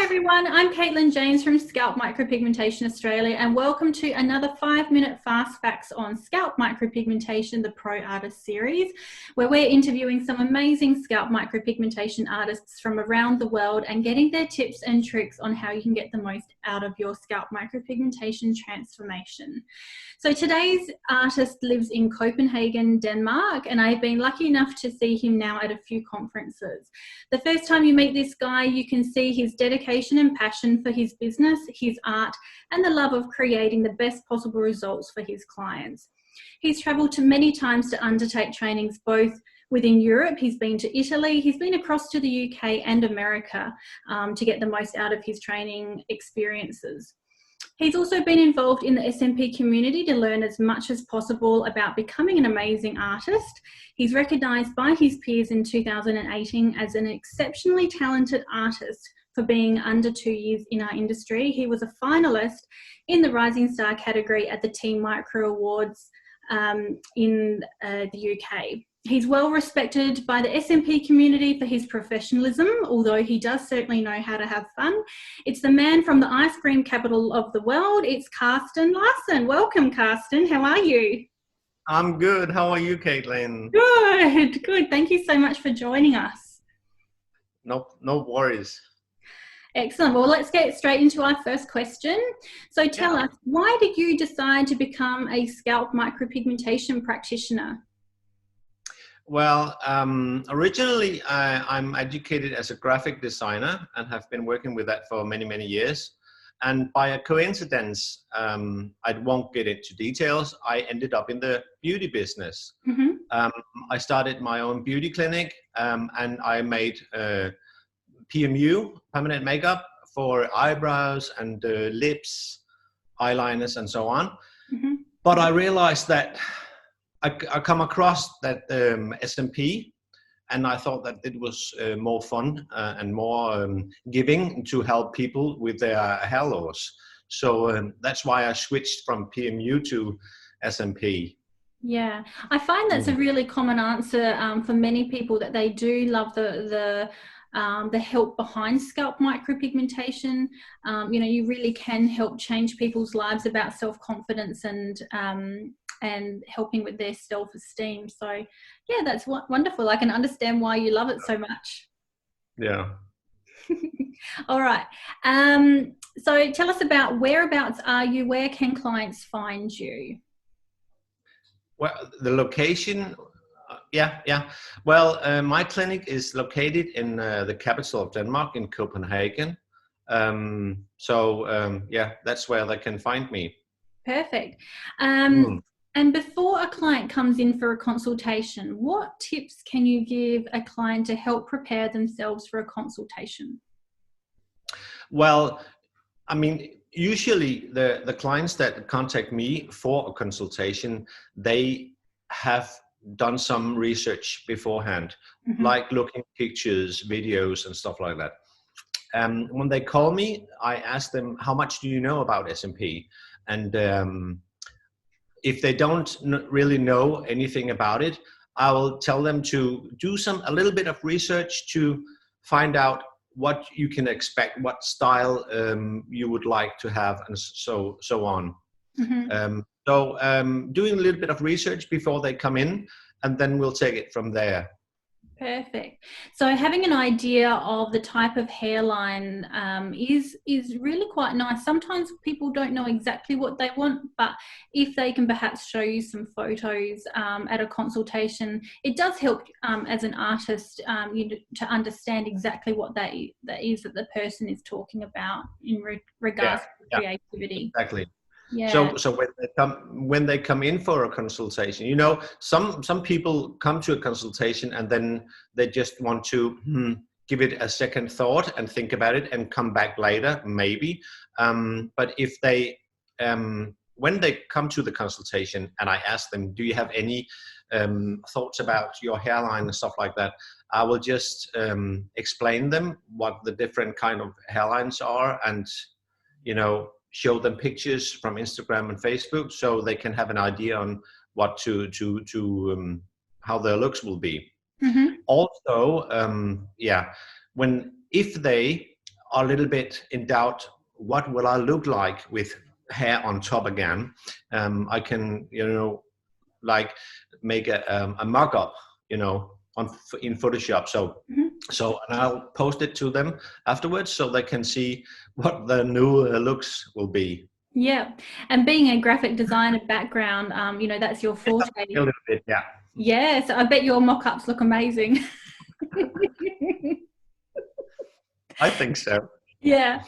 everyone, I'm Caitlin James from Scalp Micropigmentation Australia, and welcome to another 5-minute fast facts on scalp micropigmentation, the Pro Artist series, where we're interviewing some amazing scalp micropigmentation artists from around the world and getting their tips and tricks on how you can get the most out of your scalp micropigmentation transformation. So today's artist lives in Copenhagen, Denmark, and I've been lucky enough to see him now at a few conferences. The first time you meet this guy, you can see his dedication and passion for his business, his art, and the love of creating the best possible results for his clients. He's travelled to many times to undertake trainings both within Europe. He's been to Italy, he's been across to the UK and America to get the most out of his training experiences. He's also been involved in the SMP community to learn as much as possible about becoming an amazing artist. He's recognised by his peers in 2018 as an exceptionally talented artist for being under 2 years in our industry. He was a finalist in the Rising Star category at the Team Micro Awards in the UK. He's well respected by the SMP community for his professionalism, although he does certainly know how to have fun. It's the man from the ice cream capital of the world. It's Carsten Larsen. Welcome, Carsten. How are you? I'm good. How are you, Caitlin? Good, good. Thank you so much for joining us. No worries. Excellent. Well, let's get straight into our first question. So tell us, why did you decide to become a scalp micropigmentation practitioner? Well, originally I'm educated as a graphic designer and have been working with that for many years. And by a coincidence, I won't get into details, I ended up in the beauty business. I started my own beauty clinic and I made PMU, permanent makeup, for eyebrows and lips, eyeliners and so on. But I realized that I come across that SMP, and I thought that it was more fun and more giving to help people with their hair loss. So that's why I switched from PMU to SMP. Yeah, I find that's a really common answer for many people, that they do love the help behind scalp micropigmentation. You know, you really can help change people's lives about self-confidence and helping with their self-esteem. So yeah, that's wonderful. I can understand why you love it so much. Yeah. All right. So tell us about, whereabouts are you? Where can clients find you? Well, the location, Well, my clinic is located in the capital of Denmark, in Copenhagen. Yeah, that's where they can find me. Perfect. And before a client comes in for a consultation, what tips can you give a client to help prepare themselves for a consultation? Well, I mean, usually the clients that contact me for a consultation, they have done some research beforehand, like looking at pictures, videos and stuff like that. When they call me, I ask them, how much do you know about SMP? And if they don't really know anything about it, I will tell them to do a little bit of research to find out what you can expect, what style you would like to have, and so on. Doing a little bit of research before they come in, and then we'll take it from there. Perfect. So having an idea of the type of hairline is really quite nice. Sometimes people don't know exactly what they want, but if they can perhaps show you some photos at a consultation, it does help as an artist to understand exactly what that is that the person is talking about in regards to creativity. Exactly. Yeah. So when they come in for a consultation, you know, some people come to a consultation and then they just want to give it a second thought and think about it and come back later, maybe. But if they when they come to the consultation and I ask them, do you have any thoughts about your hairline and stuff like that, I will just explain them what the different kind of hairlines are, and you know, show them pictures from Instagram and Facebook so they can have an idea on what how their looks will be. Also, if they are a little bit in doubt, what will I look like with hair on top again? I can, like make a mock-up, in Photoshop. So, and I'll post it to them afterwards so they can see what the new looks will be. Yeah, and being a graphic designer background, that's your forte. A little bit, yeah. Yeah, so I bet your mock-ups look amazing. I think so. Yeah.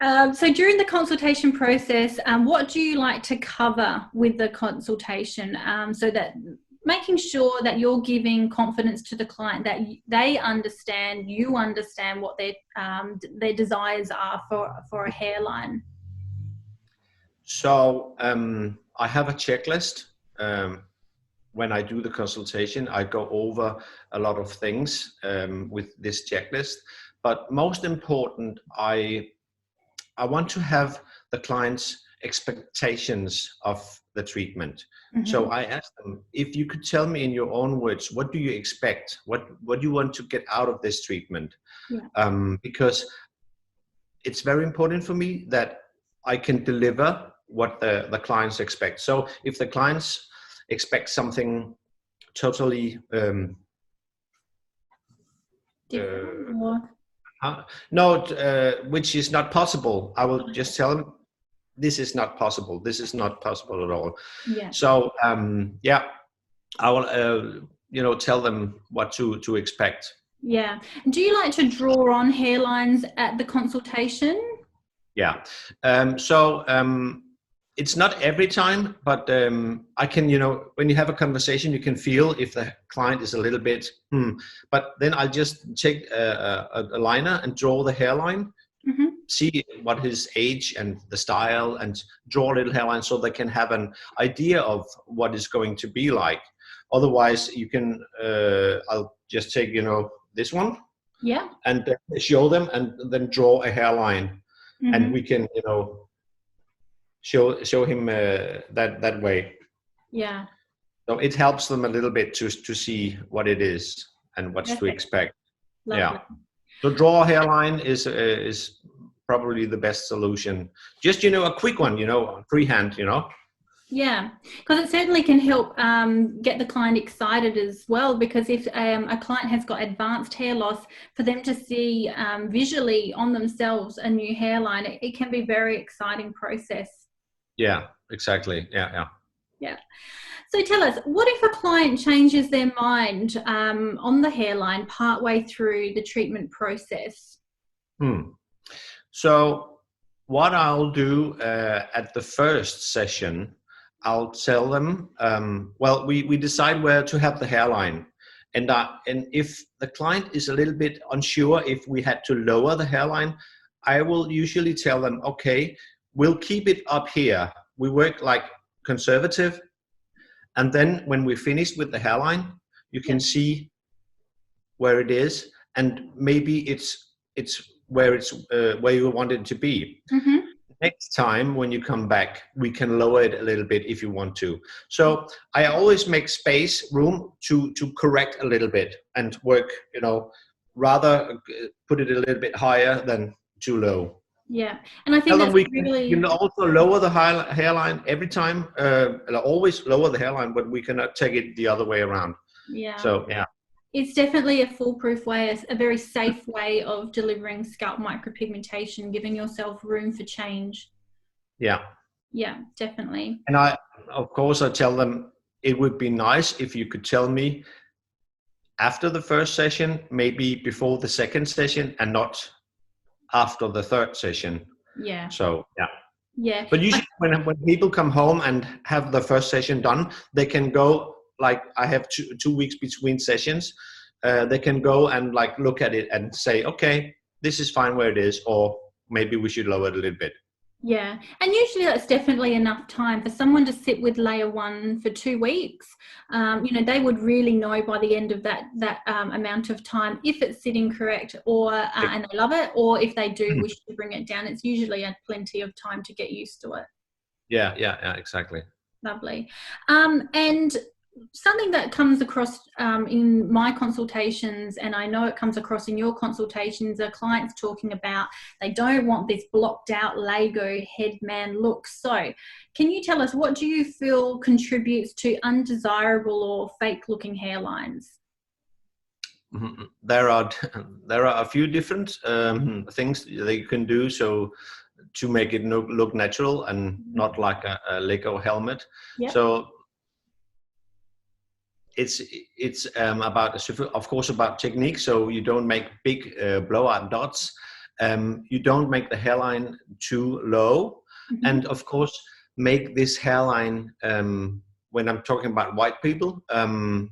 So during the consultation process, what do you like to cover with the consultation, so that making sure that you're giving confidence to the client, that they understand, you understand what their desires are for a hairline? So I have a checklist. When I do the consultation, I go over a lot of things with this checklist. But most important, I want to have the client's expectations of the treatment. So I ask them, if you could tell me in your own words, what do you expect? What do you want to get out of this treatment? Yeah. Because it's very important for me that I can deliver what the clients expect. So if the clients expect something totally which is not possible, I will just tell them, this is not possible. This is not possible at all. Yeah. So I will tell them what to expect. Yeah. Do you like to draw on hairlines at the consultation? Yeah. It's not every time, but I can, when you have a conversation, you can feel if the client is a little bit, but then I'll just take a liner and draw the hairline, see what his age and the style, and draw a little hairline so they can have an idea of what it's going to be like. Otherwise, you can, I'll just take, this one, and show them, and then draw a hairline, and we can, show him that way. Yeah. So it helps them a little bit to see what it is and what's to expect. Lovely. Yeah. So draw a hairline is probably the best solution. Just a quick one, freehand, Yeah, because it certainly can help get the client excited as well, because if a client has got advanced hair loss, for them to see visually on themselves a new hairline, it can be a very exciting process. Yeah, exactly. Yeah. So tell us, what if a client changes their mind on the hairline partway through the treatment process? So what I'll do at the first session, I'll tell them, well, we decide where to have the hairline. And if the client is a little bit unsure if we had to lower the hairline, I will usually tell them, okay, we'll keep it up here. We work like conservative. And then when we're finished with the hairline, you can see where it is. And maybe it's where you want it to be. Next time when you come back, we can lower it a little bit if you want to. So I always make room to correct a little bit and work, rather put it a little bit higher than too low. Yeah, and I think that's really... You can also lower the hairline every time, always lower the hairline, but we cannot take it the other way around. Yeah. So, yeah. It's definitely a foolproof way, a very safe way of delivering scalp micropigmentation, giving yourself room for change. Yeah. Yeah, definitely. And of course, I tell them it would be nice if you could tell me after the first session, maybe before the second session, and not after the third session. Yeah. So, yeah. Yeah. But usually when people come home and have the first session done, they can go, like I have 2 weeks between sessions, they can go and look at it and say, okay, this is fine where it is, or maybe we should lower it a little bit. Yeah, and usually that's definitely enough time for someone to sit with layer 1 for 2 weeks. They would really know by the end of that amount of time if it's sitting correct, or and they love it, or if they do wish to bring it down. It's usually plenty of time to get used to it. Yeah, exactly. Lovely. And something that comes across in my consultations, and I know it comes across in your consultations, are clients talking about they don't want this blocked out Lego headman look. So can you tell us, what do you feel contributes to undesirable or fake looking hairlines? There are a few different things that you can do to make it look natural and not like a Lego helmet. Yep. So it's about, of course, about technique. So you don't make big blowout dots. You don't make the hairline too low, and of course make this hairline. When I'm talking about white people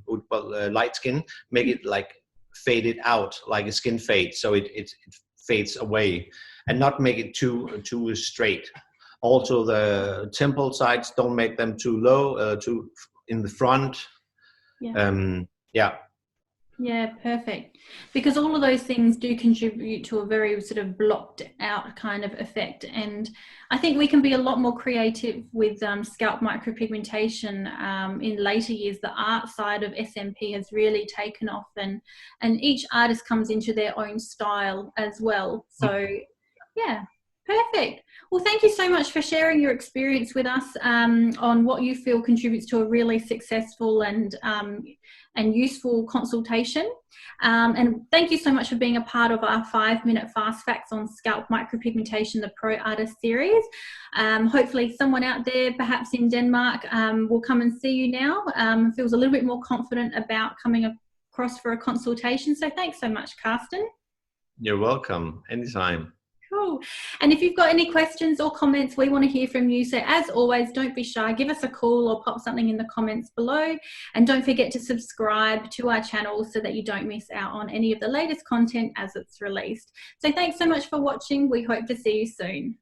with light skin, make it like faded out, like a skin fade, so it fades away, and not make it too straight. Also, the temple sides, don't make them too low, too in the front. Yeah, perfect. Because all of those things do contribute to a very sort of blocked out kind of effect. And I think we can be a lot more creative with scalp micropigmentation in later years. The art side of SMP has really taken off, and each artist comes into their own style as well. So yeah, perfect. Well, thank you so much for sharing your experience with us on what you feel contributes to a really successful and useful consultation. And thank you so much for being a part of our 5-minute fast facts on scalp micropigmentation, the Pro Artist series. Hopefully someone out there, perhaps in Denmark, will come and see you now, feels a little bit more confident about coming across for a consultation. So thanks so much, Carsten. You're welcome, anytime. Cool. And if you've got any questions or comments, we want to hear from you. So as always, don't be shy, give us a call or pop something in the comments below. And don't forget to subscribe to our channel so that you don't miss out on any of the latest content as it's released. So thanks so much for watching. We hope to see you soon.